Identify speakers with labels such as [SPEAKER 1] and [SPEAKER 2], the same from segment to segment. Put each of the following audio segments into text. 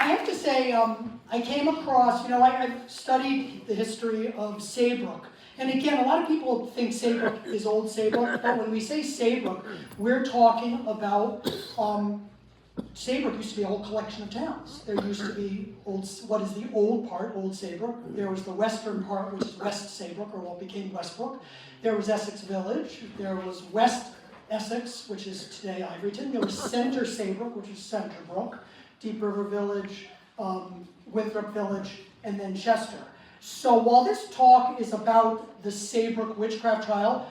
[SPEAKER 1] have to say, I came across, I've studied the history of Saybrook. And again, a lot of people think Saybrook is Old Saybrook, but when we say Saybrook, we're talking about, Saybrook used to be a whole collection of towns. There used to be what is the old part, Old Saybrook. There was the western part, which is West Saybrook, or what became Westbrook. There was Essex Village. There was West Essex, which is today Ivoryton. There was Center Saybrook, which is Centerbrook. Deep River Village, Winthrop Village, and then Chester. So while this talk is about the Saybrook witchcraft trial,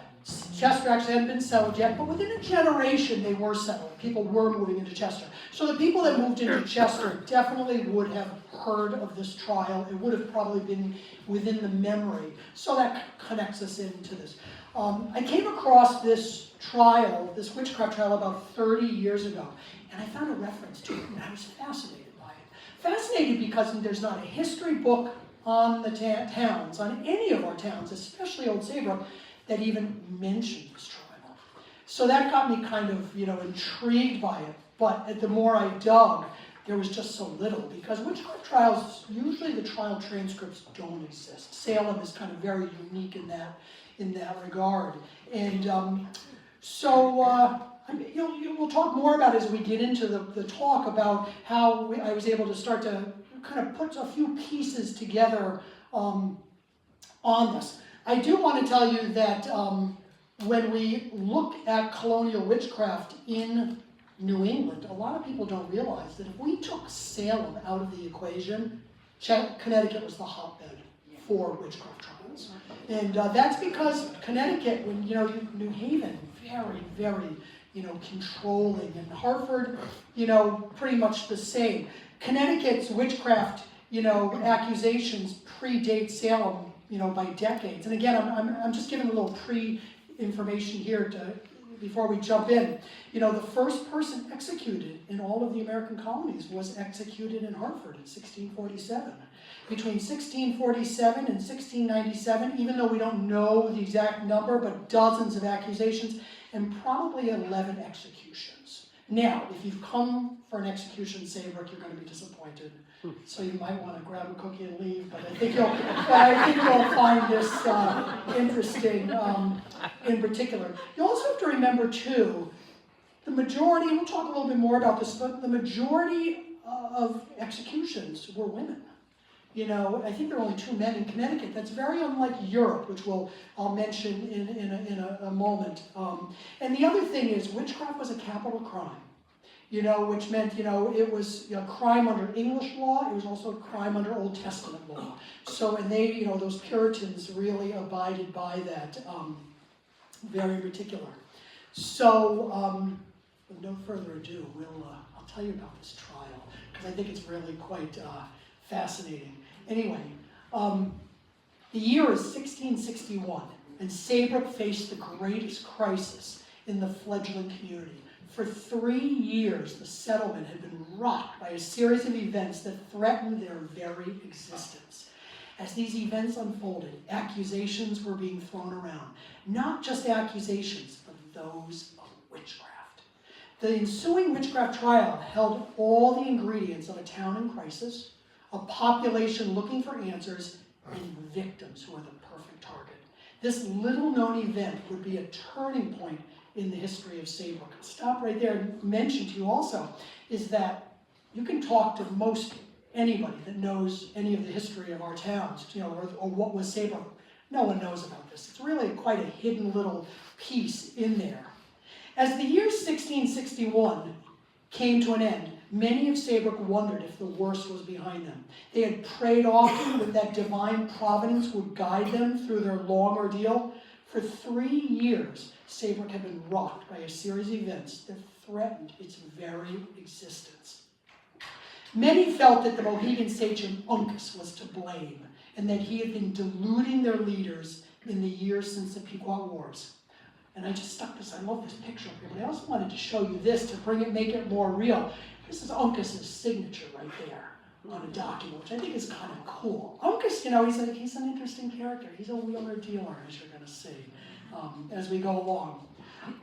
[SPEAKER 1] Chester actually hadn't been settled yet, but within a generation they were settled. People were moving into Chester. So the people that moved into Chester definitely would have heard of this trial. It would have probably been within the memory. So that connects us into this. I came across this trial, this witchcraft trial, about 30 years ago. And I found a reference to it, and I was fascinated by it. Fascinated because there's not a history book on the towns, on any of our towns, especially Old Saybrook, that even mentioned this trial. So that got me kind of, intrigued by it. But the more I dug, there was just so little, because witchcraft trials, usually the trial transcripts don't exist. Salem is kind of very unique in that regard. And we'll talk more about as we get into the talk about how I was able to start to kind of put a few pieces together on this. I do want to tell you that when we look at colonial witchcraft in New England, a lot of people don't realize that if we took Salem out of the equation, Connecticut was the hotbed for witchcraft trials. And that's because Connecticut, when New Haven, very, very controlling, and Hartford, pretty much the same. Connecticut's witchcraft, accusations predate Salem, by decades. And again, I'm just giving a little pre-information here before we jump in. The first person executed in all of the American colonies was executed in Hartford in 1647. Between 1647 and 1697, even though we don't know the exact number, but dozens of accusations, and probably 11 executions. Now, if you've come for an execution in Saybrook, you're going to be disappointed. So you might want to grab a cookie and leave, but I think you'll find this interesting in particular. You also have to remember, too, the majority, we'll talk a little bit more about this, but the majority of executions were women. I think there are only 2 men in Connecticut. That's very unlike Europe, which I'll mention in a moment. And the other thing is, witchcraft was a capital crime, which meant, it was a crime under English law. It was also a crime under Old Testament law. So, and they, those Puritans really abided by that, very particular. So, with no further ado, I'll tell you about this trial, because I think it's really quite fascinating. Anyway, the year is 1661, and Saybrook faced the greatest crisis in the fledgling community. For 3 years, the settlement had been rocked by a series of events that threatened their very existence. As these events unfolded, accusations were being thrown around. Not just accusations, but those of witchcraft. The ensuing witchcraft trial held all the ingredients of a town in crisis, a population looking for answers, and victims who are the perfect target. This little-known event would be a turning point in the history of Saybrook. I'll stop right there and mention to you also is that you can talk to most anybody that knows any of the history of our towns, or what was Saybrook. No one knows about this. It's really quite a hidden little piece in there. As the year 1661 came to an end, many of Saybrook wondered if the worst was behind them. They had prayed often that divine providence would guide them through their long ordeal. For 3 years, Saybrook had been rocked by a series of events that threatened its very existence. Many felt that the Mohegan sachem Uncas was to blame, and that he had been deluding their leaders in the years since the Pequot Wars. And I just stuck this, I love this picture up here, but I also wanted to show you this to make it more real. This is Uncas's signature right there on a document, which I think is kind of cool. Uncas, he's an interesting character. He's a wheeler dealer, as you're going to see as we go along.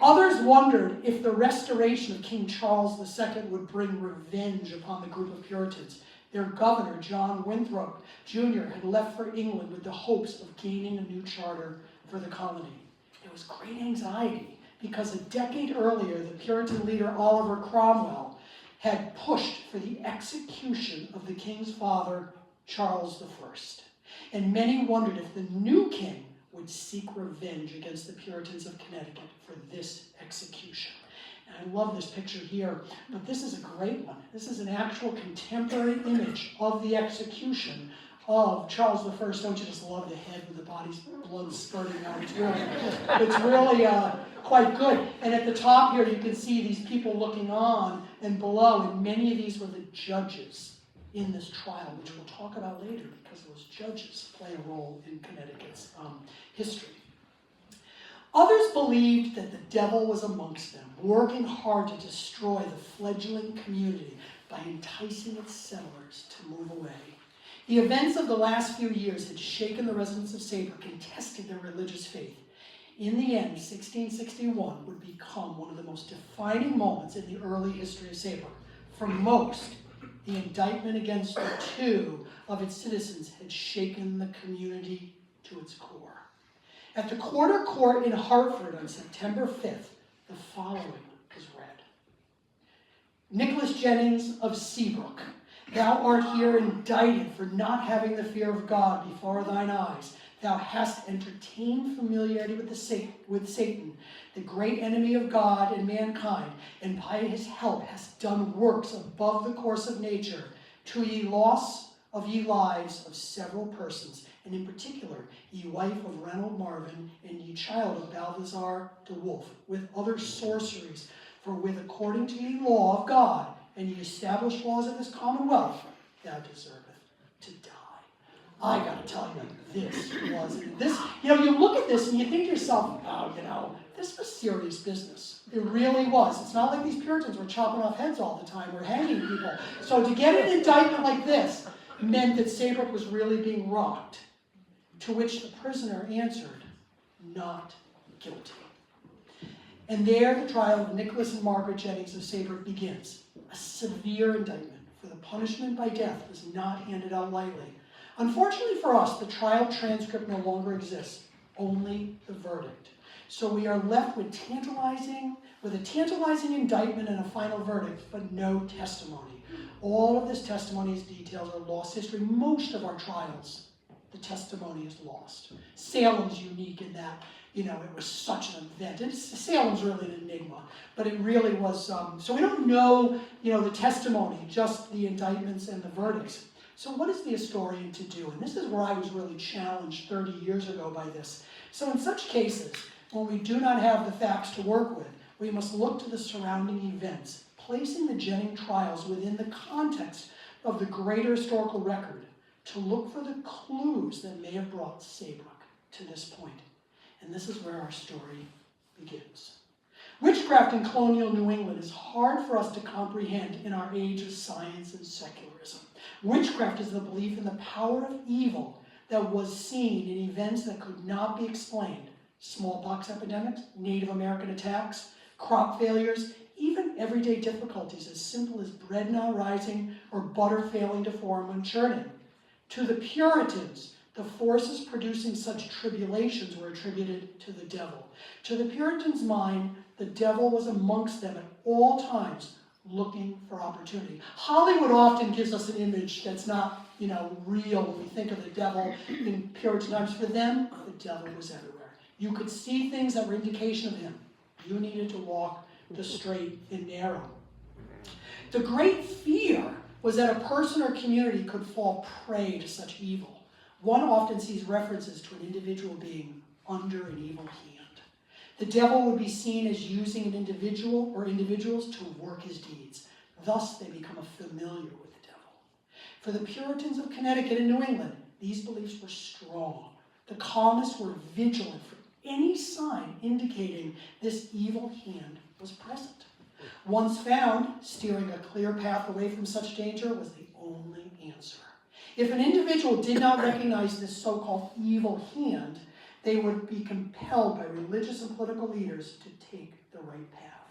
[SPEAKER 1] Others wondered if the restoration of King Charles II would bring revenge upon the group of Puritans. Their governor, John Winthrop Jr., had left for England with the hopes of gaining a new charter for the colony. There was great anxiety because a decade earlier, the Puritan leader Oliver Cromwell had pushed for the execution of the king's father, Charles I. And many wondered if the new king would seek revenge against the Puritans of Connecticut for this execution. And I love this picture here, but this is a great one. This is an actual contemporary image of the execution of Charles I. Don't you just love the head with the body's blood spurting out? It's really quite good. And at the top here, you can see these people looking on and below, and many of these were the judges in this trial, which we'll talk about later, because those judges play a role in Connecticut's history. Others believed that the devil was amongst them, working hard to destroy the fledgling community by enticing its settlers to move away. The events of the last few years had shaken the residents of Saybrook and tested their religious faith. In the end, 1661 would become one of the most defining moments in the early history of Saybrook. For most, the indictment against two of its citizens had shaken the community to its core. At the Quarter Court in Hartford on September 5th, the following was read. Nicholas Jennings of Saybrook, thou art here indicted for not having the fear of God before thine eyes. Thou hast entertained familiarity with Satan, the great enemy of God and mankind, and by his help hast done works above the course of nature, to ye loss of ye lives of several persons, and in particular, ye wife of Reynold Marvin, and ye child of Balthazar de Wolf, with other sorceries, for with according to ye law of God, and ye established laws of this commonwealth, thou deservest to die. I gotta tell you, this was, you look at this and you think to yourself, oh, this was serious business. It really was. It's not like these Puritans were chopping off heads all the time or hanging people. So to get an indictment like this meant that Saybrook was really being rocked, to which the prisoner answered, not guilty. And there the trial of Nicholas and Margaret Jennings of Saybrook begins. A severe indictment, for the punishment by death was not handed out lightly. Unfortunately for us, the trial transcript no longer exists, only the verdict. So we are left with a tantalizing indictment and a final verdict, but no testimony. All of this testimony's details are lost history. Most of our trials, the testimony is lost. Salem's unique in that, it was such an event. Salem's really an enigma, but it really was, so we don't know, the testimony, just the indictments and the verdicts. So what is the historian to do? And this is where I was really challenged 30 years ago by this. So in such cases, when we do not have the facts to work with, we must look to the surrounding events, placing the Jennings trials within the context of the greater historical record, to look for the clues that may have brought Saybrook to this point. And this is where our story begins. Witchcraft in colonial New England is hard for us to comprehend in our age of science and secularism. Witchcraft is the belief in the power of evil that was seen in events that could not be explained. Smallpox epidemics, Native American attacks, crop failures, even everyday difficulties as simple as bread not rising or butter failing to form when churning. To the Puritans, the forces producing such tribulations were attributed to the devil. To the Puritans' mind, the devil was amongst them at all times, looking for opportunity. Hollywood often gives us an image that's not, real when we think of the devil in Puritan times. For them, the devil was everywhere. You could see things that were indication of him. You needed to walk the straight and narrow. The great fear was that a person or community could fall prey to such evil. One often sees references to an individual being under an evil hand. The devil would be seen as using an individual or individuals to work his deeds. Thus, they become familiar with the devil. For the Puritans of Connecticut and New England, these beliefs were strong. The colonists were vigilant for any sign indicating this evil hand was present. Once found, steering a clear path away from such danger was the only answer. If an individual did not recognize this so-called evil hand, they would be compelled by religious and political leaders to take the right path.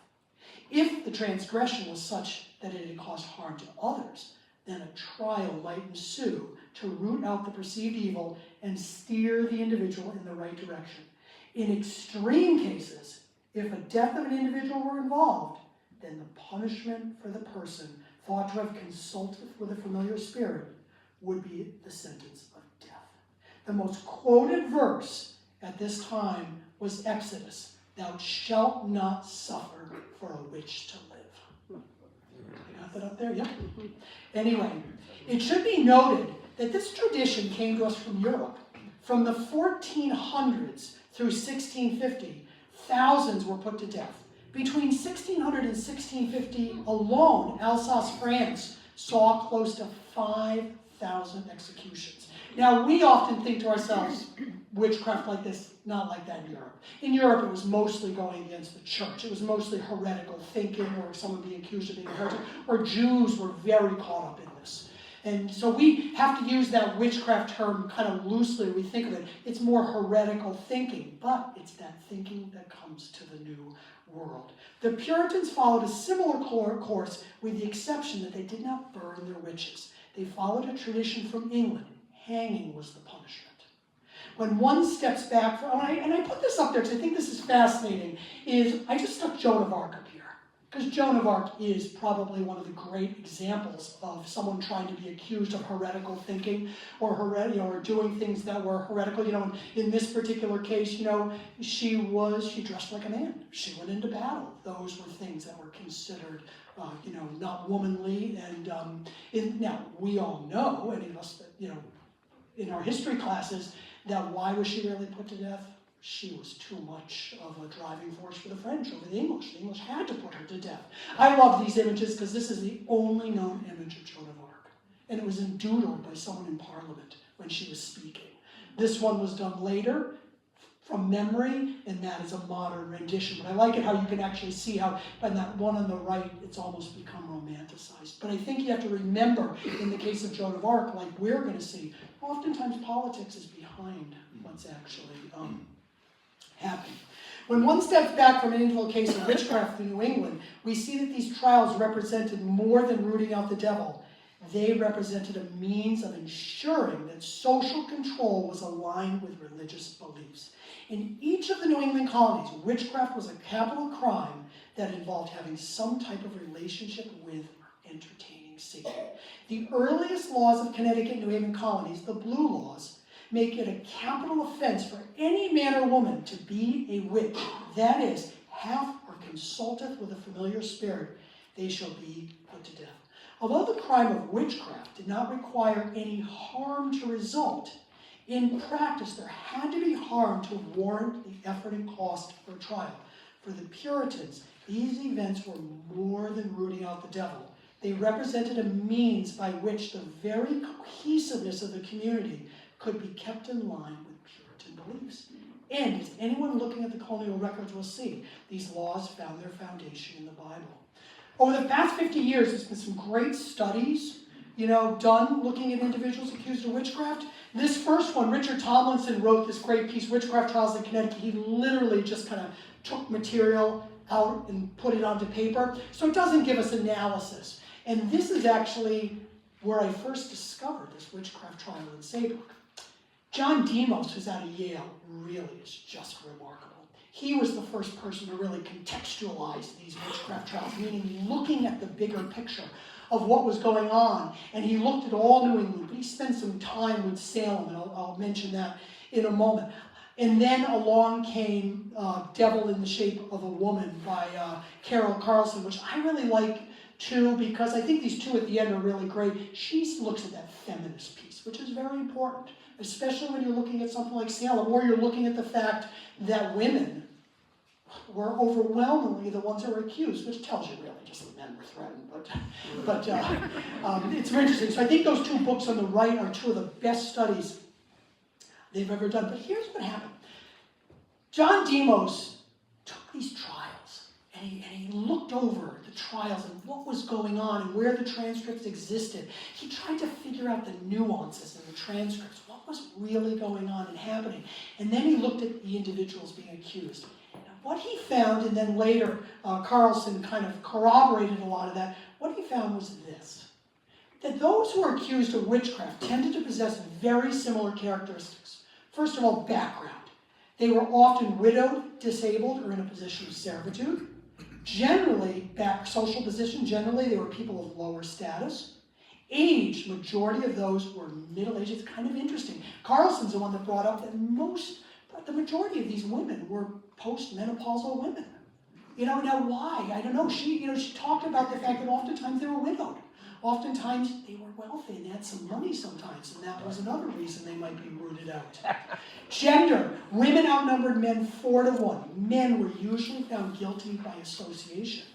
[SPEAKER 1] If the transgression was such that it had caused harm to others, then a trial might ensue to root out the perceived evil and steer the individual in the right direction. In extreme cases, if a death of an individual were involved, then the punishment for the person thought to have consulted with a familiar spirit would be the sentence of death. The most quoted verse at this time was Exodus, "Thou shalt not suffer for a witch to live." I got that up there? Yep. Anyway, it should be noted that this tradition came to us from Europe. From the 1400s through 1650, thousands were put to death. Between 1600 and 1650 alone, Alsace, France, saw close to 5,000 executions. Now, we often think to ourselves, witchcraft like this, not like that in Europe. In Europe, it was mostly going against the church. It was mostly heretical thinking, or someone being accused of being a heretic, or Jews were very caught up in this. And so we have to use that witchcraft term kind of loosely when we think of it. It's more heretical thinking, but it's that thinking that comes to the new world. The Puritans followed a similar course, with the exception that they did not burn their witches. They followed a tradition from England. Hanging was the punishment. When one steps back, and I put this up there because I think this is fascinating, is I just stuck Joan of Arc up here. Because Joan of Arc is probably one of the great examples of someone trying to be accused of heretical thinking or doing things that were heretical. In this particular case, she dressed like a man. She went into battle. Those were things that were considered, not womanly. And now we all know, any of us that in our history classes, that why was she really put to death? She was too much of a driving force for the French over the English. The English had to put her to death. I love these images because this is the only known image of Joan of Arc. And it was doodled by someone in Parliament when she was speaking. This one was done later from memory, and that is a modern rendition. But I like it how you can actually see how, and that one on the right, it's almost become romanticized. But I think you have to remember, in the case of Joan of Arc, like we're going to see, oftentimes politics is behind what's actually happening. When one steps back from an individual case of witchcraft in New England, we see that these trials represented more than rooting out the devil. They represented a means of ensuring that social control was aligned with religious beliefs. In each of the New England colonies, witchcraft was a capital crime that involved having some type of relationship with or entertaining Satan. The earliest laws of Connecticut and New England colonies, the Blue Laws, make it a capital offense for any man or woman to be a witch. That is, hath or consulteth with a familiar spirit, they shall be put to death. Although the crime of witchcraft did not require any harm to result, in practice there had to be harm to warrant the effort and cost for trial. For the Puritans, these events were more than rooting out the devil. They represented a means by which the very cohesiveness of the community could be kept in line with Puritan beliefs. And as anyone looking at the colonial records will see, these laws found their foundation in the Bible. Over the past 50 years, there's been some great studies, done looking at individuals accused of witchcraft. This first one, Richard Tomlinson wrote this great piece, Witchcraft Trials in Connecticut. He literally just kind of took material out and put it onto paper. So it doesn't give us analysis. And this is actually where I first discovered this witchcraft trial in Saybrook. John Demos, who's out of Yale, really is just remarkable. He was the first person to really contextualize these witchcraft trials, meaning looking at the bigger picture of what was going on. And he looked at all New England, but he spent some time with Salem, and I'll mention that in a moment. And then along came Devil in the Shape of a Woman by Carol Carlson, which I really like too, because I think these two at the end are really great. She looks at that feminist piece, which is very important, especially when you're looking at something like Salem, or you're looking at the fact that women were overwhelmingly the ones that were accused, which tells you really just that men were threatened. But it's very interesting. So I think those two books on the right are two of the best studies they've ever done. But here's what happened. John Demos took these trials, and he looked over the trials and what was going on and where the transcripts existed. He tried to figure out the nuances in the transcripts, what was really going on and happening. And then he looked at the individuals being accused. Now, what he found, and then later Carlson kind of corroborated a lot of that, what he found was this. that those who are accused of witchcraft tended to possess very similar characteristics. First of all, background. They were often widowed, disabled, or in a position of servitude. Generally, social position, generally they were people of lower status. Age, majority of those were middle-aged. It's kind of interesting. Carlson's the one that brought up that the majority of these women were post-menopausal women. Now why? I don't know. She talked about the fact that oftentimes they were widowed. Oftentimes they were wealthy and had some money sometimes, and that was another reason they might be rooted out. Gender. Women outnumbered men 4-1. Men were usually found guilty by association.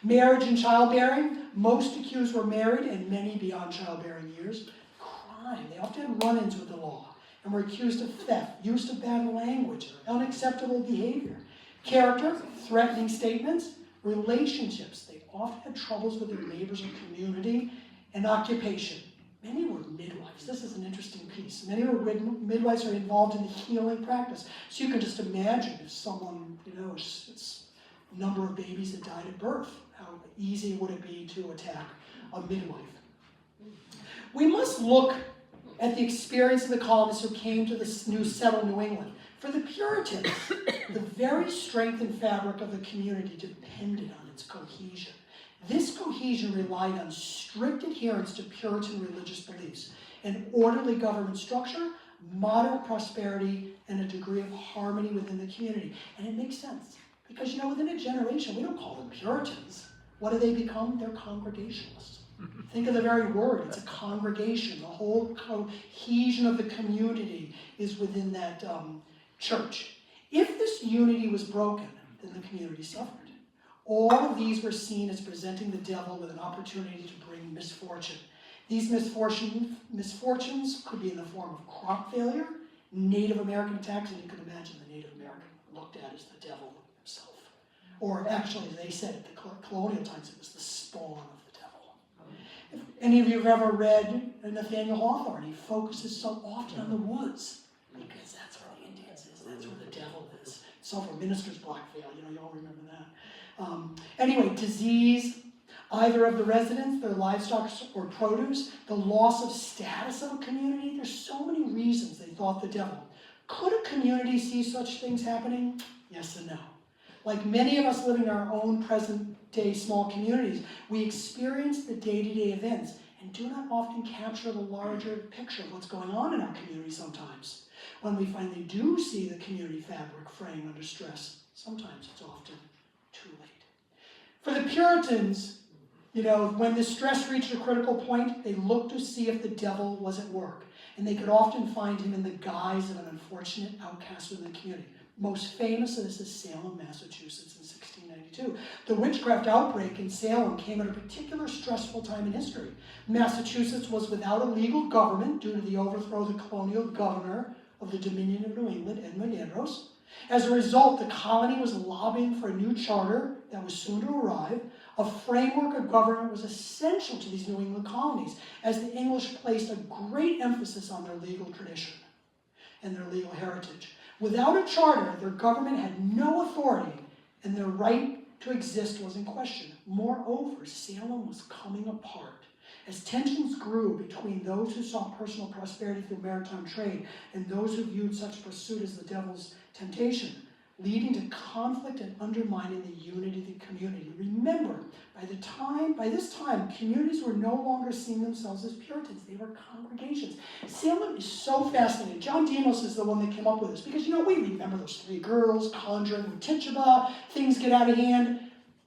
[SPEAKER 1] Marriage and childbearing. Most accused were married, and many beyond childbearing years. Crime. They often had run-ins with the law and were accused of theft, use of bad language, unacceptable behavior. Character. Threatening statements. Relationships. They often had troubles with their neighbors or community. And occupation. Many were midwives. This is an interesting piece. Many were midwives are involved in the healing practice. So you can just imagine if someone, it's a number of babies that died at birth, how easy would it be to attack a midwife? We must look at the experience of the colonists who came to this settled New England. For the Puritans, the very strength and fabric of the community depended on its cohesion. This cohesion relied on strict adherence to Puritan religious beliefs, an orderly government structure, moderate prosperity, and a degree of harmony within the community. And it makes sense, because within a generation, we don't call them Puritans. What do they become? They're Congregationalists. Think of the very word. It's a congregation. The whole cohesion of the community is within that church. If this unity was broken, then the community suffered. All of these were seen as presenting the devil with an opportunity to bring misfortune. These misfortunes could be in the form of crop failure, Native American attacks, and you can imagine the Native American looked at as the devil himself. Or actually, they said at the colonial times, it was the spawn of the devil. If any of you have ever read Nathaniel Hawthorne, he focuses so often on the woods, because that's where the Indians is, that's where the devil is. So for Minister's Block Vale, you all remember that. Anyway, disease, either of the residents, their livestock or produce, the loss of status of a community. There's so many reasons they thought the devil. Could a community see such things happening? Yes and no. Like many of us living in our own present-day small communities, we experience the day-to-day events and do not often capture the larger picture of what's going on in our community sometimes. When we finally do see the community fabric fraying under stress, sometimes it's often too late. For the Puritans, when the stress reached a critical point, they looked to see if the devil was at work. And they could often find him in the guise of an unfortunate outcast within the community. Most famous of this is Salem, Massachusetts in 1692. The witchcraft outbreak in Salem came at a particular stressful time in history. Massachusetts was without a legal government due to the overthrow of the colonial governor of the Dominion of New England, Edmund Andros. As a result, the colony was lobbying for a new charter that was soon to arrive. A framework of government was essential to these New England colonies, as the English placed a great emphasis on their legal tradition and their legal heritage. Without a charter, their government had no authority, and their right to exist was in question. Moreover, Salem was coming apart. As tensions grew between those who sought personal prosperity through maritime trade and those who viewed such pursuit as the devil's temptation, leading to conflict and undermining the unity of the community. Remember, by this time, communities were no longer seeing themselves as Puritans. They were congregations. Salem is so fascinating. John Demos is the one that came up with this, because we remember those three girls conjuring with Tituba, things get out of hand.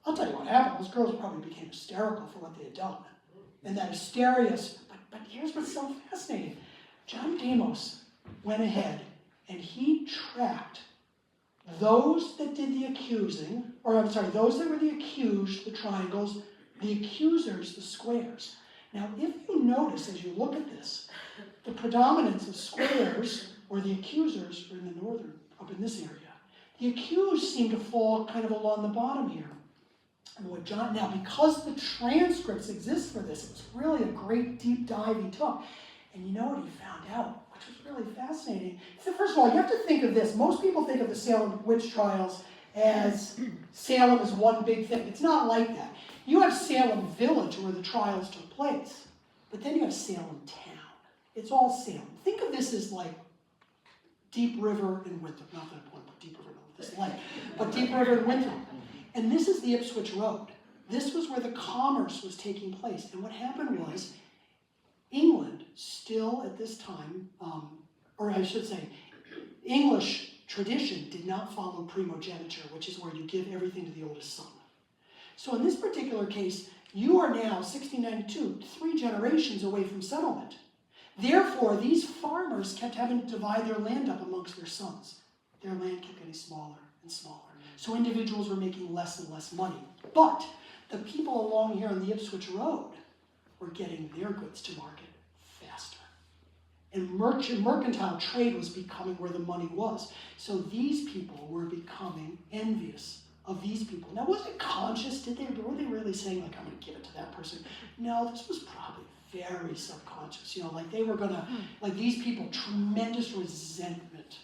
[SPEAKER 1] I'll tell you what happened. Those girls probably became hysterical for what they had done. And that hysteria, but here's what's so fascinating. John Demos went ahead and he tracked those that did the accusing, those that were the accused, the triangles, the accusers, the squares. Now, if you notice as you look at this, the predominance of squares, or the accusers, are in the northern, up in this area. The accused seem to fall kind of along the bottom here. And now, because the transcripts exist for this, it's really a great deep dive he took. And you know what he found out, which was really fascinating? So first of all, you have to think of this. Most people think of the Salem witch trials as Salem as one big thing. It's not like that. You have Salem Village where the trials took place. But then you have Salem town. It's all Salem. Think of this as like Deep River in Winthrop. Not that I want to put Deep River in this lake, but Deep River in Winthrop. And this is the Ipswich Road. This was where the commerce was taking place. And what happened was, England still at this time, or I should say, English tradition did not follow primogeniture, which is where you give everything to the oldest son. So in this particular case, you are now, 1692, 3 generations away from settlement. Therefore, these farmers kept having to divide their land up amongst their sons. Their land kept getting smaller and smaller. So individuals were making less and less money. But the people along here on the Ipswich Road were getting their goods to market faster. And mercantile trade was becoming where the money was. So these people were becoming envious of these people. Now, was it conscious? Were they really saying, like, I'm going to give it to that person? No, this was probably very subconscious. You know, like they were going to, like these people, tremendous resentment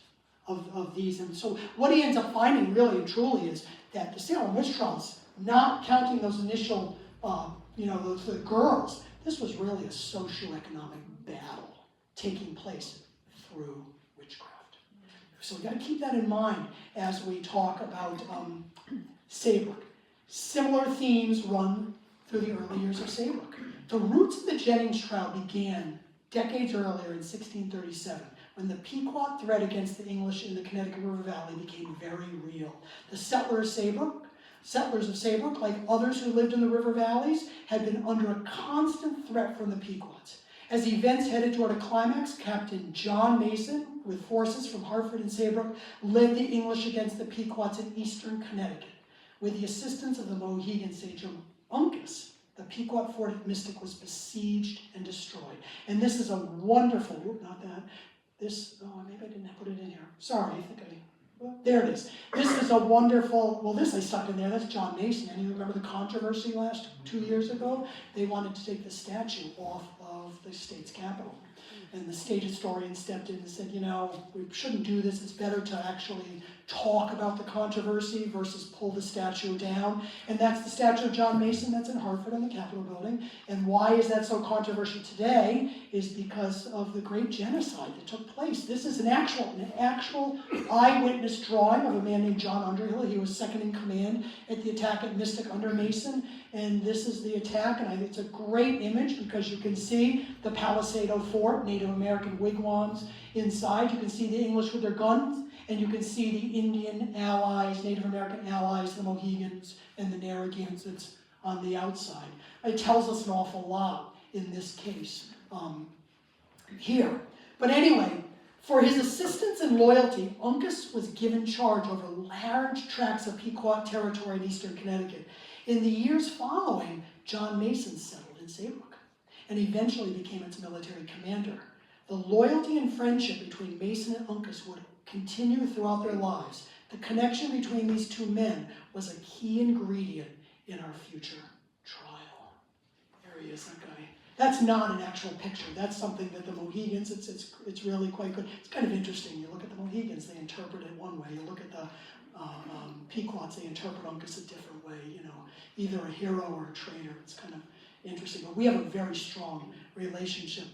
[SPEAKER 1] of these. And so what he ends up finding really and truly is that the Salem witch trials, not counting those initial, the girls, this was really a socioeconomic battle taking place through witchcraft. So we got to keep that in mind as we talk about Saybrook. Similar themes run through the early years of Saybrook. The roots of the Jennings trial began decades earlier in 1637, when the Pequot threat against the English in the Connecticut River Valley became very real. The settlers of Saybrook, like others who lived in the river valleys, had been under a constant threat from the Pequots. As events headed toward a climax, Captain John Mason, with forces from Hartford and Saybrook, led the English against the Pequots in eastern Connecticut. With the assistance of the Mohegan sage Uncas, the Pequot fort at Mystic was besieged and destroyed. And this is a wonderful, maybe I didn't put it in here. Sorry, there it is. This is a wonderful, this I stuck in there, that's John Mason. And you remember the controversy last 2 years ago? They wanted to take the statue off of the state's capital. And the state historian stepped in and said, we shouldn't do this. It's better to actually talk about the controversy versus pull the statue down. And that's the statue of John Mason that's in Hartford on the Capitol building. And why is that so controversial today is because of the great genocide that took place. This is an actual eyewitness drawing of a man named John Underhill. He was second in command at the attack at Mystic under Mason. And this is the attack, and it's a great image because you can see the Palisado Fort, Native American wigwams inside. You can see the English with their guns, and you can see the Indian allies, Native American allies, the Mohegans and the Narragansetts on the outside. It tells us an awful lot in this case here. But anyway, for his assistance and loyalty, Uncas was given charge over large tracts of Pequot territory in eastern Connecticut. In the years following, John Mason settled in Saybrook and eventually became its military commander. The loyalty and friendship between Mason and Uncas would continue throughout their lives. The connection between these two men was a key ingredient in our future trial. There he is, that guy. That's not an actual picture. That's something that the Mohegans, it's really quite good. It's kind of interesting. You look at the Mohegans, they interpret it one way. You look at the Pequots, they interpret Uncas a different way, either a hero or a traitor. It's kind of interesting. But we have a very strong relationship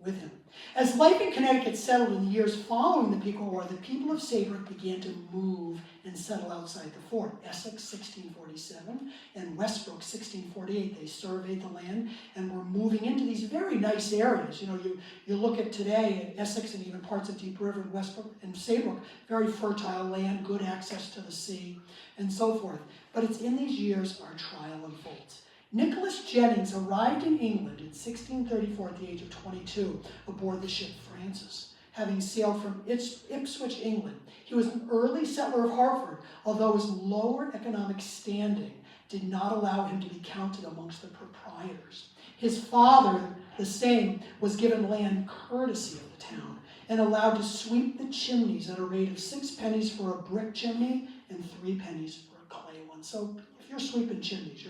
[SPEAKER 1] with him. As life in Connecticut settled in the years following the Pequot War, the people of Saybrook began to move and settle outside the fort. Essex, 1647, and Westbrook, 1648. They surveyed the land and were moving into these very nice areas. You look at today at Essex and even parts of Deep River and Westbrook and Saybrook, very fertile land, good access to the sea, and so forth. But it's in these years our trial unfolds. Nicholas Jennings arrived in England in 1634 at the age of 22 aboard the ship Francis, having sailed from Ipswich, England. He was an early settler of Hartford, although his lower economic standing did not allow him to be counted amongst the proprietors. His father, the same, was given land courtesy of the town and allowed to sweep the chimneys at a rate of 6 pennies for a brick chimney and 3 pennies for a clay one. So if you're sweeping chimneys,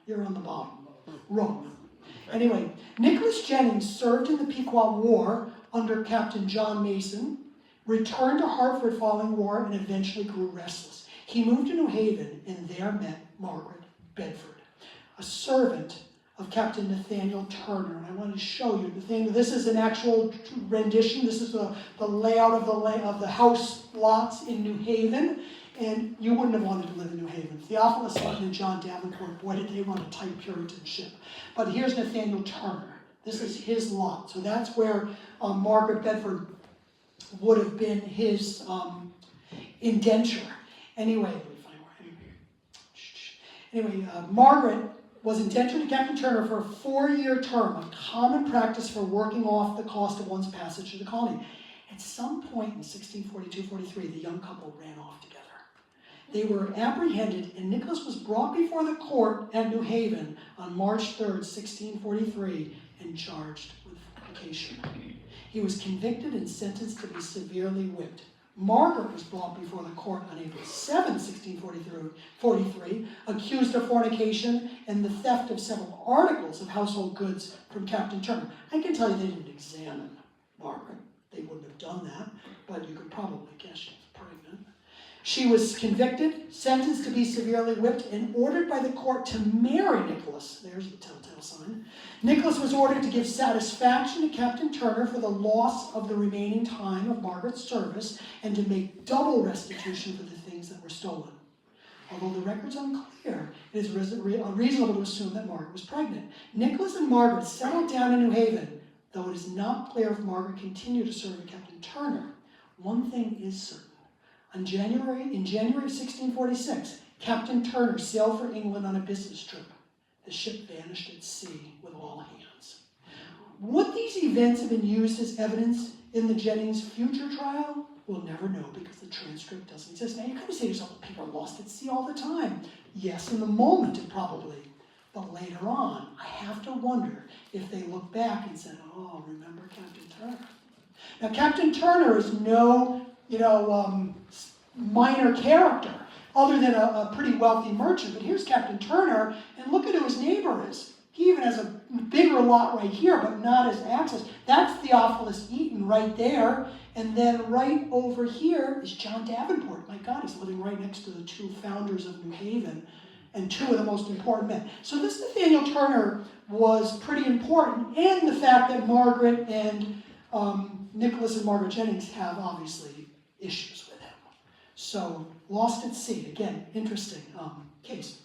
[SPEAKER 1] you're on the bottom rung. Anyway, Nicholas Jennings served in the Pequot War under Captain John Mason, returned to Hartford following war, and eventually grew restless. He moved to New Haven and there met Margaret Bedford, a servant of Captain Nathaniel Turner. And I want to show you the thing. This is an actual rendition. This is the layout of the house lots in New Haven. And you wouldn't have wanted to live in New Haven. Theophilus Eaton and John Davenport, boy, did they run a tight Puritanship. But here's Nathaniel Turner. This is his lot. So that's where Margaret Bedford would have been his indenture. Anyway, let me find where I am. Anyway, Margaret was indentured to Captain Turner for a 4-year term, a common practice for working off the cost of one's passage to the colony. At some point in 1642-43, the young couple ran off together. They were apprehended, and Nicholas was brought before the court at New Haven on March 3rd, 1643, and charged with fornication. He was convicted and sentenced to be severely whipped. Margaret was brought before the court on April 7, 1643, accused of fornication and the theft of several articles of household goods from Captain Turner. I can tell you they didn't examine Margaret. They wouldn't have done that, but you could probably guess she was pregnant. She was convicted, sentenced to be severely whipped, and ordered by the court to marry Nicholas. There's the telltale sign. Nicholas was ordered to give satisfaction to Captain Turner for the loss of the remaining time of Margaret's service and to make double restitution for the things that were stolen. Although the record's unclear, it is unreasonable to assume that Margaret was pregnant. Nicholas and Margaret settled down in New Haven, though it is not clear if Margaret continued to serve with Captain Turner. One thing is certain. In January of 1646, Captain Turner sailed for England on a business trip. The ship vanished at sea with all hands. Would these events have been used as evidence in the Jennings future trial? We'll never know because the transcript doesn't exist. Now you kind of say to yourself, well, people are lost at sea all the time. Yes, in the moment it probably, but later on, I have to wonder if they look back and said, oh, remember Captain Turner? Now Captain Turner is no, minor character, other than a pretty wealthy merchant. But here's Captain Turner, and look at who his neighbor is. He even has a bigger lot right here, but not as access. That's Theophilus Eaton right there. And then right over here is John Davenport. My God, he's living right next to the two founders of New Haven and two of the most important men. So this Nathaniel Turner was pretty important, and the fact that Margaret and Nicholas and Margaret Jennings have obviously issues with him. So lost at sea, again, interesting case.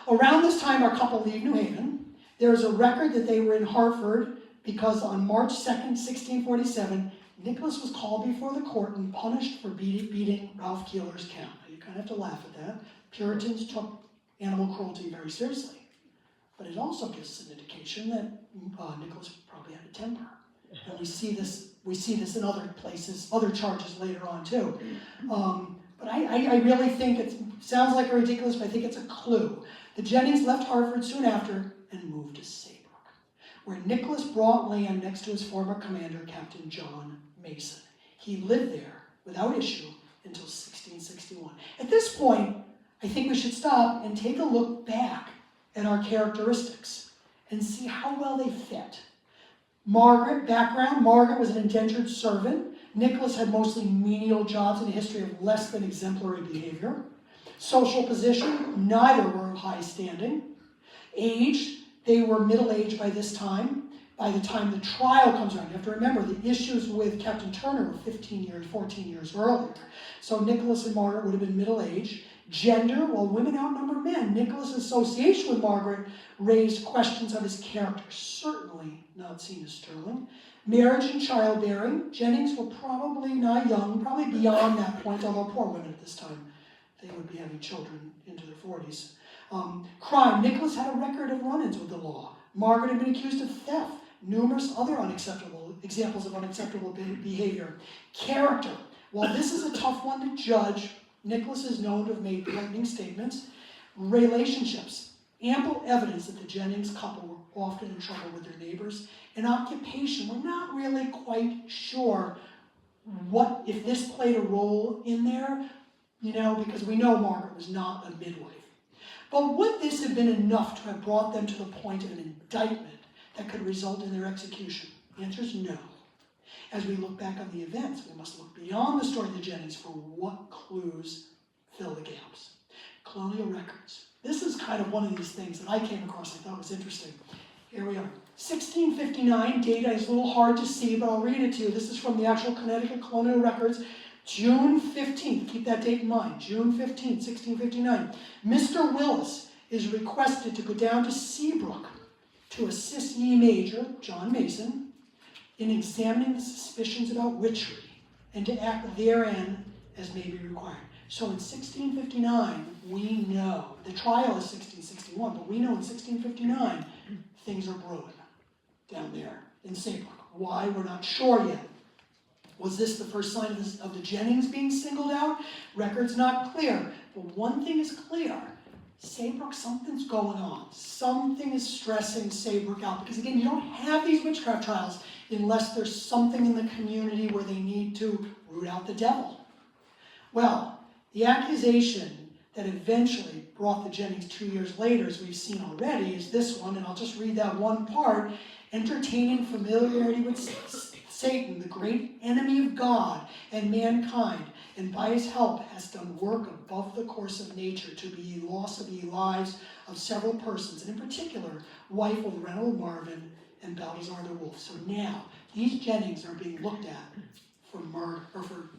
[SPEAKER 1] Around this time, our couple leave New Haven. There's a record that they were in Hartford because on March 2nd, 1647, Nicholas was called before the court and punished for beating Ralph Keeler's cow. Now, you kind of have to laugh at that. Puritans took animal cruelty very seriously. But it also gives us an indication that Nicholas probably had a temper. And we see this in other places, other charges later on too. But I really think it sounds like a ridiculous, but I think it's a clue. The Jennings left Hartford soon after and moved to Saybrook, where Nicholas brought land next to his former commander, Captain John Mason. He lived there without issue until 1661. At this point, I think we should stop and take a look back at our characteristics and see how well they fit. Margaret, background, Margaret was an indentured servant. Nicholas had mostly menial jobs and a history of less than exemplary behavior. Social position, neither were of high standing. Age, they were middle-aged by this time. By the time the trial comes around, you have to remember the issues with Captain Turner were 14 years earlier. So Nicholas and Margaret would have been middle-aged. Gender, well, women outnumber men. Nicholas' association with Margaret raised questions of his character, certainly not seen as sterling. Marriage and childbearing, Jennings were probably not young, probably beyond that point, although poor women at this time, they would be having children into their 40s. Crime, Nicholas had a record of run-ins with the law. Margaret had been accused of theft, numerous other examples of unacceptable behavior. Character, while this is a tough one to judge, Nicholas is known to have made threatening statements. Relationships, ample evidence that the Jennings couple were often in trouble with their neighbors. And occupation, we're not really quite sure if this played a role in there, because we know Margaret was not a midwife. But would this have been enough to have brought them to the point of an indictment that could result in their execution? The answer is no. As we look back on the events, we must look beyond the story of the Jennings for what clues fill the gaps. Colonial records, This is kind of one of these things that I came across I thought was interesting. Here we are. 1659, data is a little hard to see, but I'll read it to you. This is from the actual Connecticut Colonial Records, June 15th. Keep that date in mind. June 15th, 1659. Mr. Willis is requested to go down to Saybrook to assist ye Major, John Mason, in examining the suspicions about witchery and to act therein as may be required. So in 1659, we know, the trial is 1661, but we know in 1659, things are brewing down there in Saybrook. Why? We're not sure yet. Was this the first sign of the Jennings being singled out? Record's not clear. But one thing is clear. Saybrook, something's going on. Something is stressing Saybrook out. Because again, you don't have these witchcraft trials unless there's something in the community where they need to root out the devil. Well, the accusation that eventually brought the Jennings 2 years later, as we've seen already, is this one, and I'll just read that one part. Entertaining familiarity with Satan, the great enemy of God and mankind, and by his help has done work above the course of nature to be loss of the lives of several persons, and in particular, wife of Reynold Marvin and Balthazar the Wolf. So now, these Jennings are being looked at for murder, or for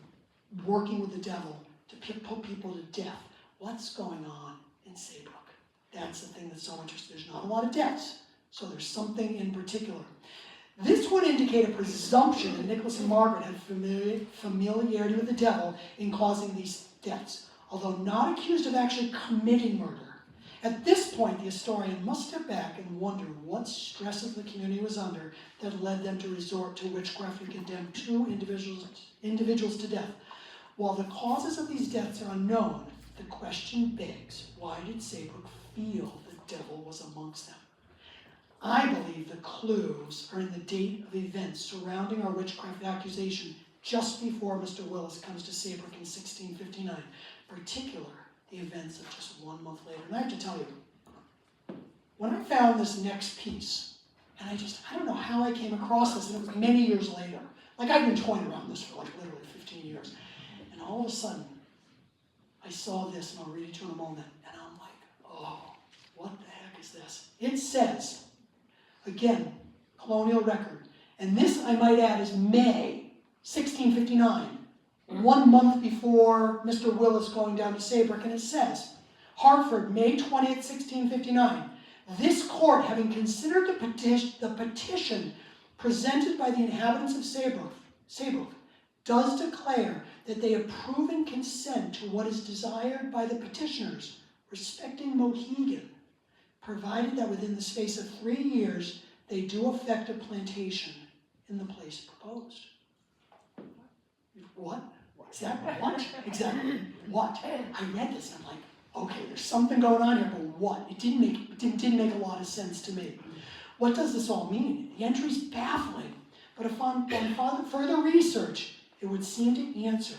[SPEAKER 1] working with the devil to put people to death. What's going on in Saybrook? That's the thing that's so interesting. There's not a lot of deaths, so there's something in particular. This would indicate a presumption that Nicholas and Margaret had familiarity with the devil in causing these deaths, although not accused of actually committing murder. At this point, the historian must step back and wonder what stresses the community was under that led them to resort to witchcraft and condemn two individuals to death. While the causes of these deaths are unknown, the question begs, why did Saybrook feel the devil was amongst them? I believe the clues are in the date of events surrounding our witchcraft accusation just before Mr. Willis comes to Saybrook in 1659, particularly the events of just 1 month later. And I have to tell you, when I found this next piece, and I don't know how I came across this, and it was many years later. Like I've been toying around this for like literally 15 years. And all of a sudden, I saw this, and I'll read it to you in a moment, and I'm like, oh, what the heck is this? It says, again, colonial record. And this, I might add, is May 1659, 1 month before Mr. Willis going down to Saybrook. And it says, Hartford, May 20th, 1659. This court, having considered the petition presented by the inhabitants of Saybrook, does declare that they approve and consent to what is desired by the petitioners respecting Mohegan, provided that within the space of 3 years they do effect a plantation in the place proposed. What? Exactly. What? Exactly. What? I read this and I'm like, okay, there's something going on here, but what? It didn't make a lot of sense to me. What does this all mean? The entry's baffling, but upon further research, it would seem to answer,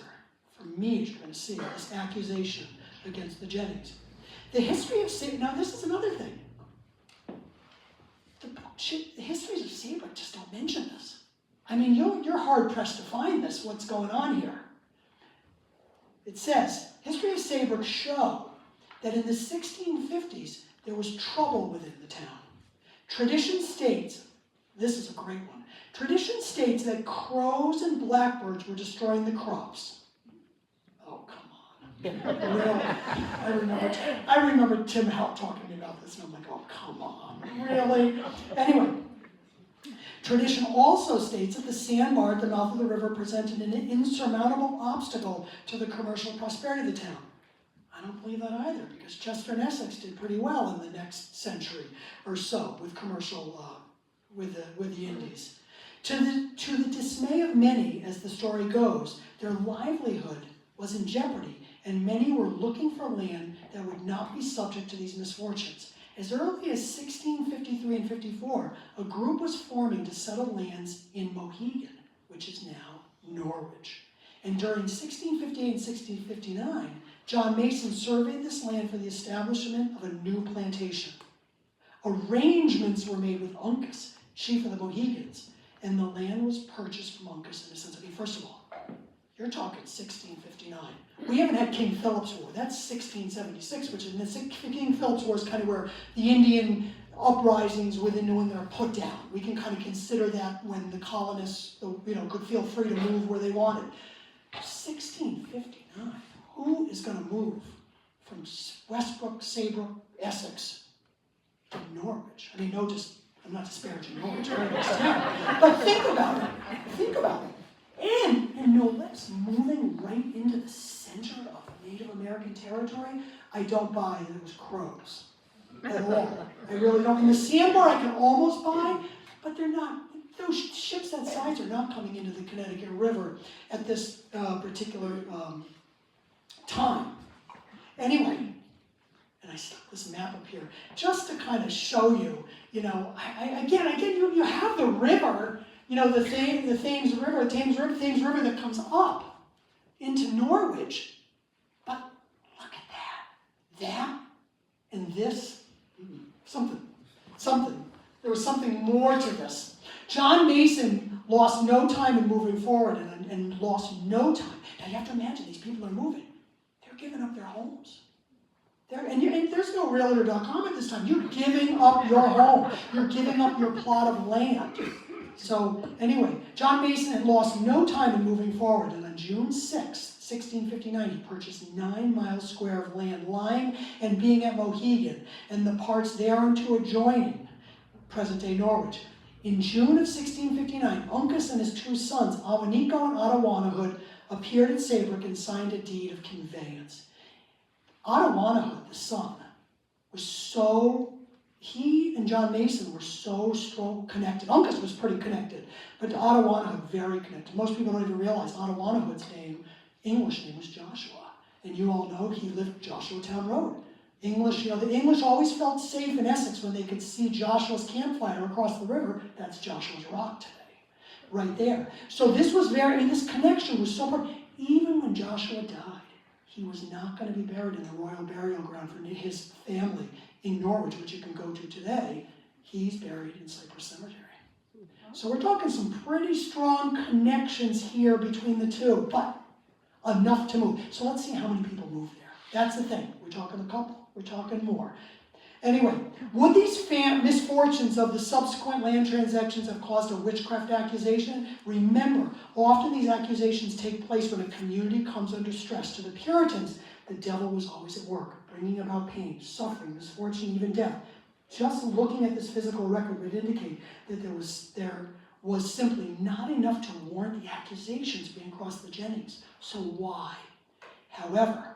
[SPEAKER 1] for me, as you're going to see, this accusation against the Jennings. The history of Saybrook, now this is another thing. The histories of Saybrook just don't mention this. I mean, you're hard-pressed to find this, what's going on here. It says, history of Saybrook show that in the 1650s, there was trouble within the town. Tradition states, this is a great one, tradition states that crows and blackbirds were destroying the crops. Oh, come on. Really? I remember Tim Hout talking to me about this, and I'm like, oh, come on. Really? Anyway, tradition also states that the sandbar at the mouth of the river presented an insurmountable obstacle to the commercial prosperity of the town. I don't believe that either, because Chester and Essex did pretty well in the next century or so with commercial, with the Indies. To the dismay of many, as the story goes, their livelihood was in jeopardy, and many were looking for land that would not be subject to these misfortunes. As early as 1653 and 54, a group was forming to settle lands in Mohegan, which is now Norwich. And during 1658 and 1659, John Mason surveyed this land for the establishment of a new plantation. Arrangements were made with Uncas, chief of the Mohegans, and the land was purchased from Uncas in a sense. I mean, first of all, You're talking 1659. We haven't had King Philip's War. That's 1676, which in the King Philip's War is kind of where the Indian uprisings within New England are put down. We can kind of consider that when the colonists, could feel free to move where they wanted. 1659. Who is going to move from Westbrook, Saybrook, Essex to Norwich? I mean, I'm not disparaging Norwich, but think about it. Think about it. And no less, moving right into the center of Native American territory, I don't buy that it was crows at all. I really don't. In the sandbar I can almost buy, but they're not. Those ships that size are not coming into the Connecticut River at this particular time. Anyway, and I stuck this map up here just to kind of show you, you have the river, the Thames River that comes up into Norwich. But look at that and this, something. There was something more to this. John Mason lost no time in moving forward and lost no time. Now you have to imagine these people are moving. They're giving up their homes. And there's no realtor.com at this time. You're giving up your home. You're giving up your plot of land. So anyway, John Mason had lost no time in moving forward, and on June 6, 1659, he purchased 9 miles square of land lying and being at Mohegan, and the parts thereunto adjoining present-day Norwich. In June of 1659, Uncas and his 2 sons, Awanico and Ottawanahud, appeared at Saybrook and signed a deed of conveyance. Ottawanahud, the son, he and John Mason were so strong connected. Uncas was pretty connected, but Ottawanahud very connected. Most people don't even realize Ottawanahud's English name was Joshua. And you all know he lived Joshua Town Road. The English always felt safe in Essex when they could see Joshua's campfire across the river. That's Joshua's Rock today, right there. So this connection was so important. Even when Joshua died, he was not going to be buried in the royal burial ground for his family in Norwich, which you can go to today. He's buried in Cypress Cemetery. So we're talking some pretty strong connections here between the two, but enough to move. So let's see how many people move there. That's the thing. We're talking a couple. We're talking more. Anyway, would these misfortunes of the subsequent land transactions have caused a witchcraft accusation? Remember, often these accusations take place when a community comes under stress. To the Puritans, the devil was always at work, bringing about pain, suffering, misfortune, even death. Just looking at this physical record would indicate that there was simply not enough to warrant the accusations being across the Jennings. So why? However,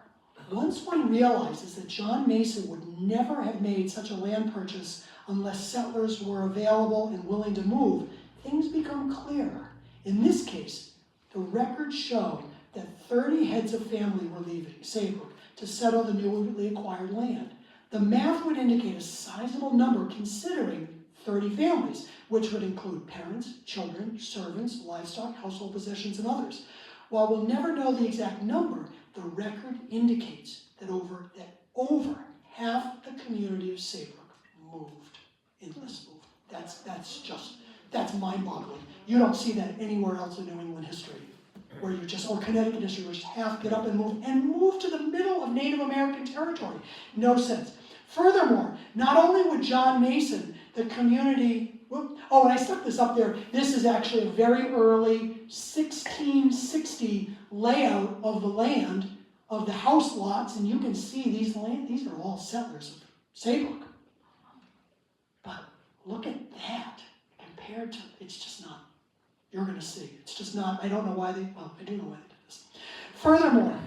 [SPEAKER 1] once one realizes that John Mason would never have made such a land purchase unless settlers were available and willing to move, things become clearer. In this case, the records show that 30 heads of family were leaving Saybrook to settle the newly acquired land. The math would indicate a sizable number considering 30 families, which would include parents, children, servants, livestock, household possessions, and others. While we'll never know the exact number, the record indicates that over half the community of Saybrook moved in this move. That's mind-boggling. You don't see that anywhere else in New England history, or Connecticut history, where just half get up and move to the middle of Native American territory. No sense. Furthermore, not only would John Mason, the community, and I stuck this up there. This is actually a very early 1660 layout of the land, of the house lots, and you can see these are all settlers of Saybrook. But look at that compared to, it's just not, you're going to see. It's just not, I don't know why I do know why they did this. Furthermore,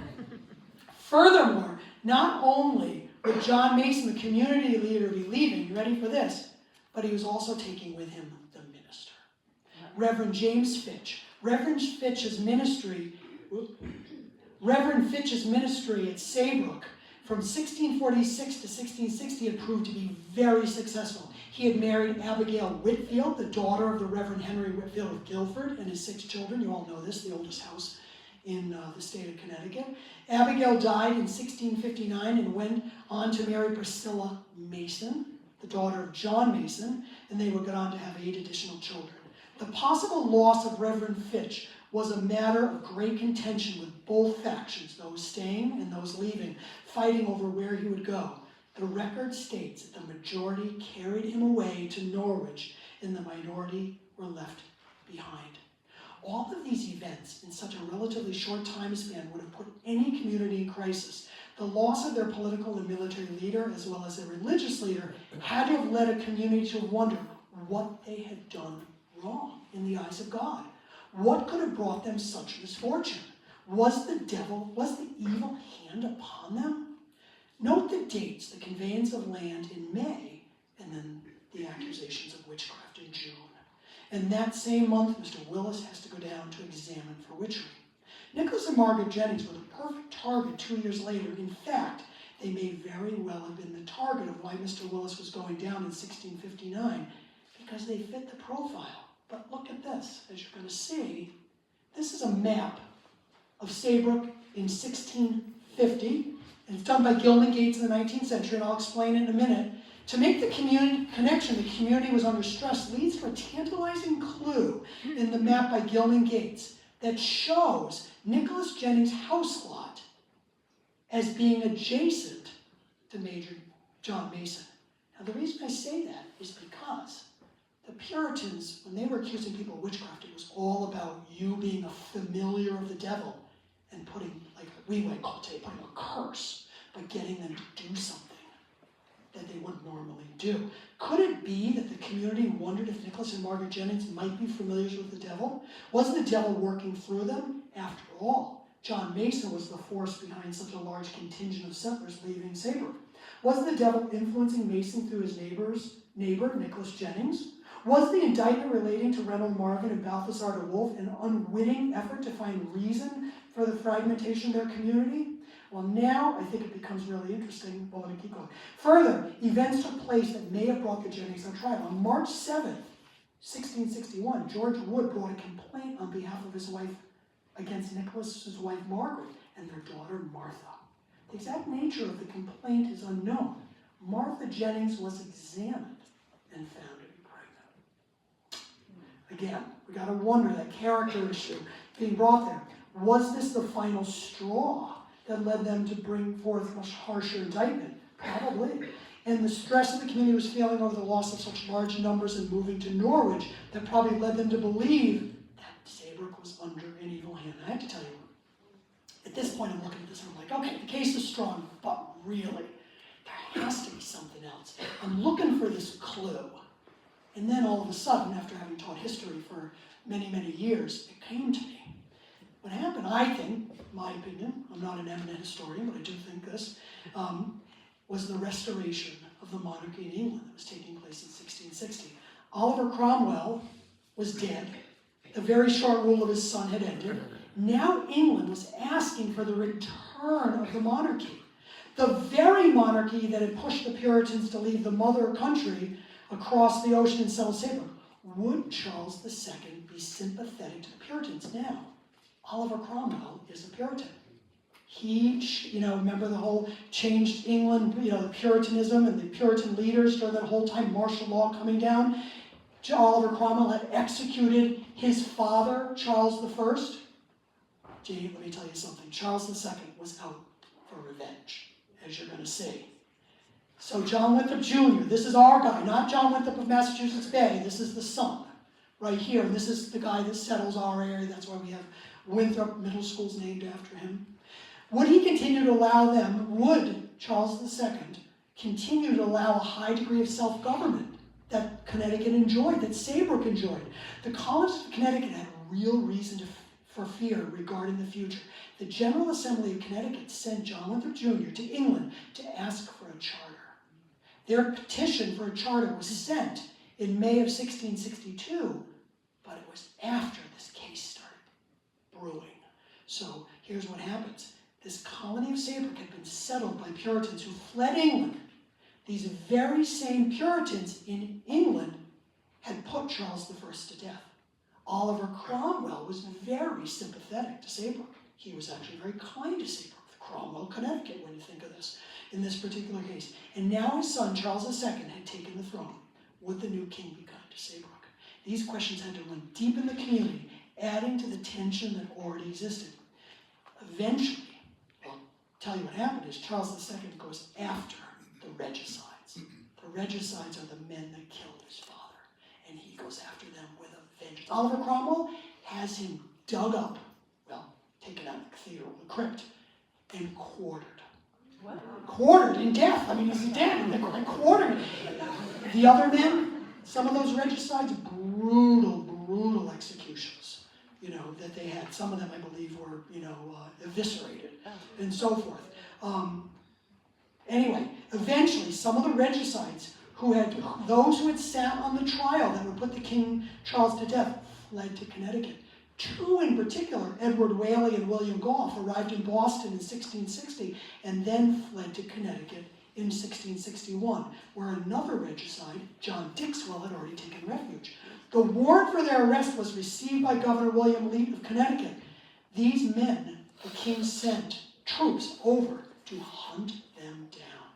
[SPEAKER 1] not only would John Mason, the community leader, be leaving, you ready for this? But he was also taking with him the minister, Reverend James Fitch. Reverend Fitch's ministry at Saybrook from 1646 to 1660 had proved to be very successful. He had married Abigail Whitfield, the daughter of the Reverend Henry Whitfield of Guilford, and his 6 children. You all know this, the oldest house in the state of Connecticut. Abigail died in 1659 and went on to marry Priscilla Mason, the daughter of John Mason, and they would go on to have 8 additional children. The possible loss of Reverend Fitch was a matter of great contention with both factions, those staying and those leaving, fighting over where he would go. The record states that the majority carried him away to Norwich and the minority were left behind. All of these events in such a relatively short time span would have put any community in crisis. The loss of their political and military leader, as well as their religious leader, had to have led a community to wonder what they had done wrong in the eyes of God. What could have brought them such misfortune? Was the evil hand upon them? Note the dates, the conveyance of land in May, and then the accusations of witchcraft in June. And that same month, Mr. Willis has to go down to examine for witchery. Nicholas and Margaret Jennings were the perfect target 2 years later. In fact, they may very well have been the target of why Mr. Willis was going down in 1659, because they fit the profile. But look at this, as you're going to see. This is a map of Saybrook in 1650, and it's done by Gilman Gates in the 19th century, and I'll explain it in a minute. To make the community connection, the community was under stress, leads to a tantalizing clue in the map by Gilman Gates that shows Nicholas Jennings' house lot as being adjacent to Major John Mason. Now the reason I say that is because the Puritans, when they were accusing people of witchcraft, it was all about you being a familiar of the devil and putting, like we might call today, putting a curse, but getting them to do something that they wouldn't normally do. Could it be that the community wondered if Nicholas and Margaret Jennings might be familiars with the devil? Was the devil working through them? After all, John Mason was the force behind such a large contingent of settlers leaving Saybrook. Was the devil influencing Mason through his neighbor, Nicholas Jennings? Was the indictment relating to Reynold Marvin and Balthasar de Wolfe an unwitting effort to find reason for the fragmentation of their community? Well, now I think it becomes really interesting. Well, let me keep going. Further, events took place that may have brought the Jennings on trial. On March 7th, 1661, George Wood brought a complaint on behalf of his wife against Nicholas's wife Margaret and their daughter Martha. The exact nature of the complaint is unknown. Martha Jennings was examined and found to be pregnant. Again, we got to wonder that character issue being brought there. Was this the final straw that led them to bring forth much harsher indictment? Probably. And the stress that the community was feeling over the loss of such large numbers and moving to Norwich, that probably led them to believe that Saybrook was under an evil hand. I have to tell you, at this point I'm looking at this and I'm like, okay, the case is strong, but really, there has to be something else. I'm looking for this clue. And then all of a sudden, after having taught history for many, many years, it came to me. What happened, I think, my opinion, I'm not an eminent historian, but I do think this, was the restoration of the monarchy in England that was taking place in 1660. Oliver Cromwell was dead. The very short rule of his son had ended. Now England was asking for the return of the monarchy. The very monarchy that had pushed the Puritans to leave the mother country across the ocean and settle Saybrook. Would Charles II be sympathetic to the Puritans now? Oliver Cromwell is a Puritan. He, remember the whole changed England, the Puritanism and the Puritan leaders during that whole time, martial law coming down. Oliver Cromwell had executed his father, Charles I. Gee, let me tell you something. Charles II was out for revenge, as you're going to see. So John Winthrop Jr., this is our guy, not John Winthrop of Massachusetts Bay. This is the son, right here. And this is the guy that settles our area. That's why we have Winthrop Middle School's named after him. Would he continue to allow them, would Charles II continue to allow a high degree of self-government that Connecticut enjoyed, that Saybrook enjoyed? The colonists of Connecticut had real reason for fear regarding the future. The General Assembly of Connecticut sent John Winthrop Jr. to England to ask for a charter. Their petition for a charter was sent in May of 1662, but it was after this case started brewing. So here's what happens. This colony of Saybrook had been settled by Puritans who fled England. These very same Puritans in England had put Charles I to death. Oliver Cromwell was very sympathetic to Saybrook. He was actually very kind to Saybrook, Cromwell, Connecticut, when you think of this, in this particular case. And now his son, Charles II, had taken the throne. Would the new king be kind to Saybrook? These questions had to run deep in the community, adding to the tension that already existed. Eventually, I'll tell you what happened is Charles II goes after the regicides. The regicides are the men that killed his father, and he goes after them with a vengeance. Oliver Cromwell has him dug up, well, taken out of the cathedral, the crypt, and quartered.
[SPEAKER 2] Wow.
[SPEAKER 1] Quartered in death. I mean, he's dead, and they're quartered. The other men, some of those regicides, brutal executions, that they had. Some of them, I believe, were, eviscerated, and so forth. Anyway, eventually, some of the regicides, those who had sat on the trial that would put the King Charles to death, fled to Connecticut. Two in particular, Edward Whaley and William Gough, arrived in Boston in 1660 and then fled to Connecticut in 1661, where another regicide, John Dixwell, had already taken refuge. The warrant for their arrest was received by Governor William Leete of Connecticut. These men, the king sent troops over to hunt them down.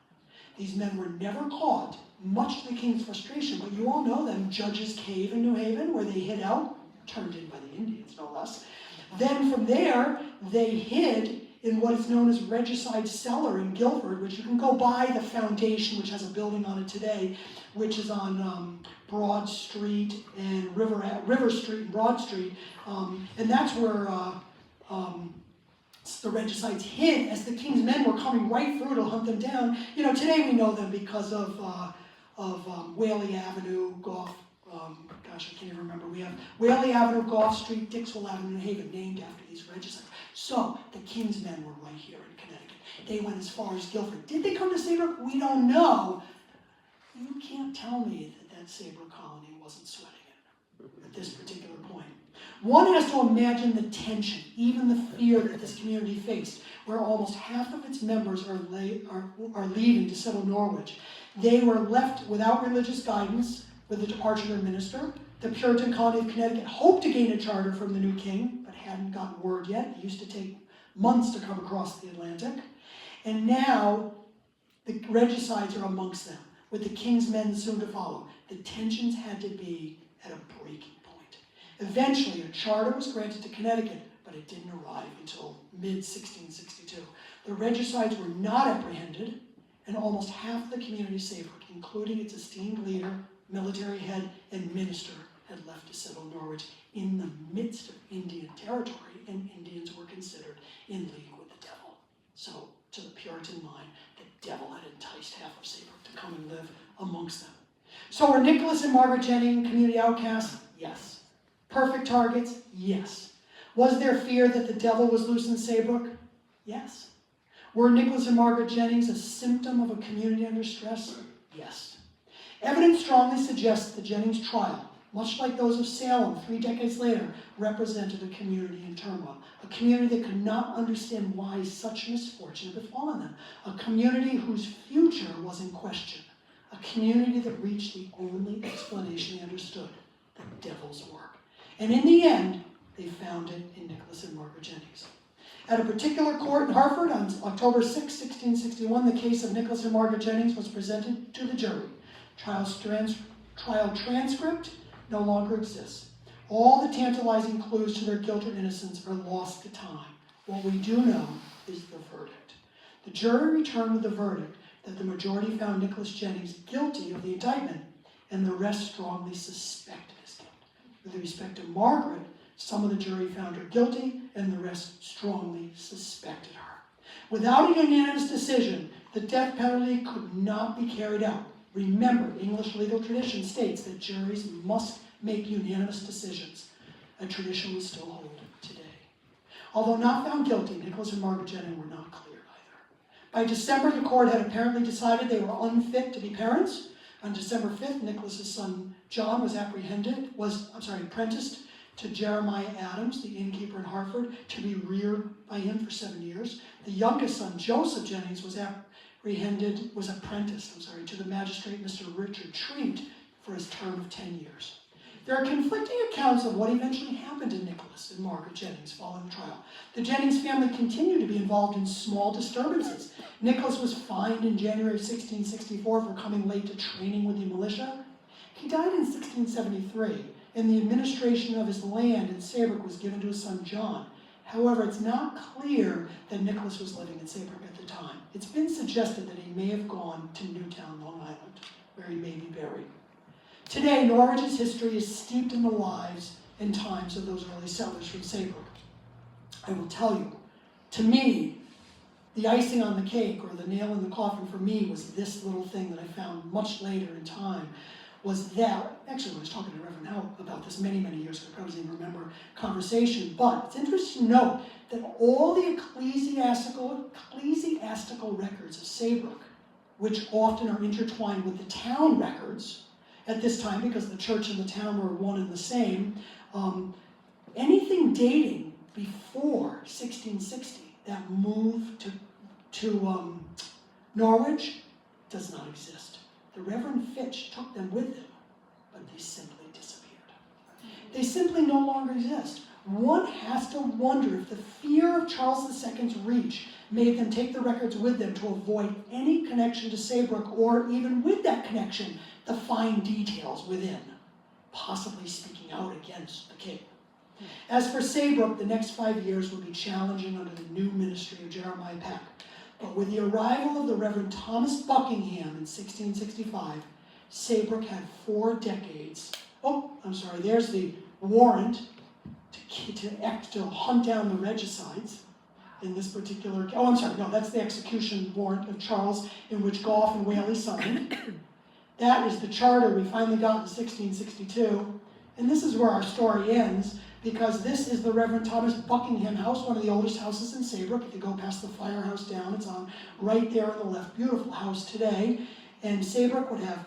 [SPEAKER 1] These men were never caught, much to the king's frustration, but you all know them, Judge's Cave in New Haven, where they hid out, turned in by the Indians, no less. Then from there, they hid in what is known as Regicide Cellar in Guilford, which you can go by the foundation, which has a building on it today, which is on Broad Street and River Street and Broad Street. And that's where the regicides hid as the king's men were coming right through to hunt them down. Today we know them because of Whaley Avenue, Gough, I can't even remember. We have Whaley Avenue, Gough Street, Dixwell Avenue, New Haven, named after these regicides. So, the king's men were right here in Connecticut. They went as far as Guilford. Did they come to Saybrook? We don't know. You can't tell me that Saybrook colony wasn't sweating it at this particular point. One has to imagine the tension, even the fear that this community faced, where almost half of its members are leaving to settle Norwich. They were left without religious guidance with the departure of their minister. The Puritan colony of Connecticut hoped to gain a charter from the new king, but hadn't gotten word yet. It used to take months to come across the Atlantic. And now the regicides are amongst them, with the king's men soon to follow. The tensions had to be at a breaking point. Eventually, a charter was granted to Connecticut, but it didn't arrive until mid-1662. The regicides were not apprehended, and almost half of the community of Saybrook, including its esteemed leader, military head, and minister, had left to settle Norwich in the midst of Indian territory, and Indians were considered in league with the devil. So, to the Puritan mind, the devil had enticed half of Saybrook to come and live amongst them. So were Nicholas and Margaret Jennings community outcasts? Yes. Perfect targets? Yes. Was there fear that the devil was loose in Saybrook? Yes. Were Nicholas and Margaret Jennings a symptom of a community under stress? Yes. Evidence strongly suggests the Jennings trial, much like those of Salem 3 decades later, represented a community in turmoil, a community that could not understand why such misfortune had befallen them, a community whose future was in question, a community that reached the only explanation they understood, the devil's work. And in the end, they found it in Nicholas and Margaret Jennings. At a particular court in Hartford on October 6, 1661, the case of Nicholas and Margaret Jennings was presented to the jury. Trial transcript no longer exists. All the tantalizing clues to their guilt or innocence are lost to time. What we do know is the verdict. The jury returned with the verdict that the majority found Nicholas Jennings guilty of the indictment, and the rest strongly suspected his guilt. With respect to Margaret, some of the jury found her guilty, and the rest strongly suspected her. Without a unanimous decision, the death penalty could not be carried out. Remember, English legal tradition states that juries must make unanimous decisions, a tradition we still hold today. Although not found guilty, Nicholas and Margaret Jennings were not cleared either. By December, the court had apparently decided they were unfit to be parents. On December 5th, Nicholas's son John was apprenticed to Jeremiah Adams, the innkeeper in Hartford, to be reared by him for 7 years. The youngest son, Joseph Jennings, was apprenticed to the magistrate, Mr. Richard Treat, for his term of 10 years. There are conflicting accounts of what eventually happened to Nicholas and Margaret Jennings following the trial. The Jennings family continued to be involved in small disturbances. Nicholas was fined in January 1664 for coming late to training with the militia. He died in 1673, and the administration of his land in Saybrook was given to his son John. However, it's not clear that Nicholas was living in Saybrook at the time. It's been suggested that he may have gone to Newtown, Long Island, where he may be buried. Today, Norwich's history is steeped in the lives and times of those early settlers from Saybrook. I will tell you, to me, the icing on the cake, or the nail in the coffin for me, was this little thing that I found much later in time, was that, actually I was talking to Reverend Howe about this many, many years ago, I probably didn't remember conversation, but it's interesting to note that all the ecclesiastical records of Saybrook, which often are intertwined with the town records at this time, because the church and the town were one and the same, anything dating before 1660 that moved to Norwich does not exist. The Reverend Fitch took them with him, but they simply disappeared. They simply no longer exist. One has to wonder if the fear of Charles II's reach made them take the records with them to avoid any connection to Saybrook, or even with that connection, the fine details within, possibly speaking out against the king. As for Saybrook, the next 5 years will be challenging under the new ministry of Jeremiah Peck. But with the arrival of the Reverend Thomas Buckingham in 1665, Saybrook had 4 decades. Oh, I'm sorry, there's the warrant to hunt down the regicides in this particular, oh, I'm sorry, no, that's the execution warrant of Charles, in which Gough and Whaley signed. That is the charter we finally got in 1662. And this is where our story ends, because this is the Reverend Thomas Buckingham House, one of the oldest houses in Saybrook. If you go past the firehouse down, it's on right there on the left. Beautiful house today. And Saybrook would have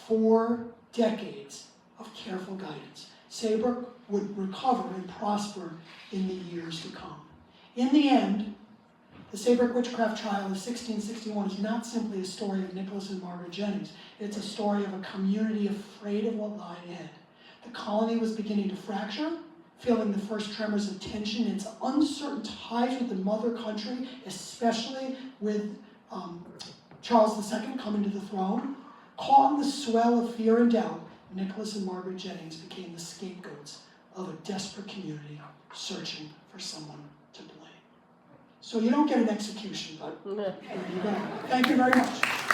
[SPEAKER 1] 4 decades of careful guidance. Saybrook would recover and prosper in the years to come. In the end, the Saybrook witchcraft trial of 1661 is not simply a story of Nicholas and Margaret Jennings. It's a story of a community afraid of what lied ahead. The colony was beginning to fracture, feeling the first tremors of tension in its uncertain ties with the mother country, especially with Charles II coming to the throne. Caught in the swell of fear and doubt, Nicholas and Margaret Jennings became the scapegoats of a desperate community searching for someone to blame. So you don't get an execution, but there you go. Thank you very much.